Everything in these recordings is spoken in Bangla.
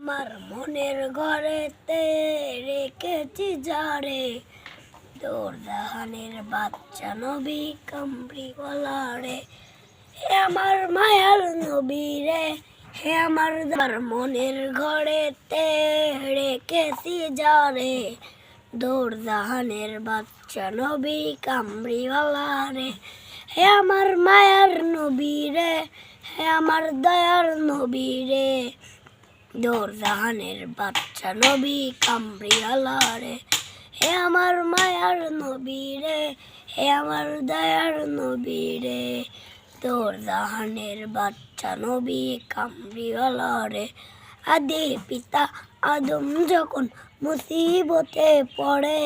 আমার মনের ঘরেতে রেখেছি যারে, দোরজাহানের বাচ্চা নবী কামড়িওয়ালা রে। হে আমার মায়ার নবী রে, হে আমার মনের ঘরেতে রেখেছি যারে, দোরজাহানের বাচ্চা নবী কামড়িওয়ালা রে। হে আমার মায়ার নবী রে, হে আমার দয়ার নবী রে, দোরজাহানের বাচ্চা নবী কামড়িওয়ালা রে। হে আমার মায়ার নবী রে, হে আমার দয়ার নবী রে, দোরজাহানের বাচ্চা নবী কামড়িওয়ালা রে। আদি পিতা আদম যখন মুসিবতে পড়ে,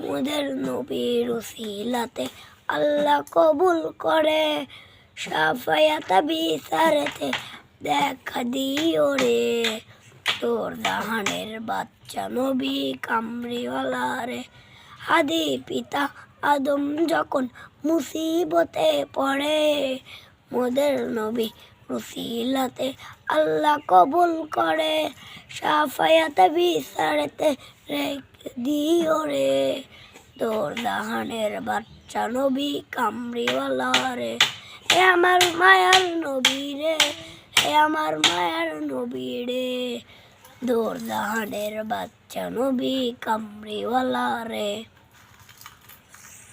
মোদের নবীর উসিলাতে আল্লাহ কবুল করে। শাফায়াত বিচারেতে দেখা দিও রে, দোরজাহানের বাচ্চা নবী কামড়িওয়ালা রে। আদি পিতা আদম যখন মুসিবতে পড়ে, মোদের নবী রসিলাতে আল্লাহ কবুল করে। শাফায়াত বিচারেতে রেখে দিও রে, দোরজাহানের বাচ্চা নবী কামড়িওয়ালা রে। হে আমার মায়ার নবী রে, হে আমার মায়ার নবী রে, দোরজাহানের বাচ্চা নবী কামড়িওয়ালা রে।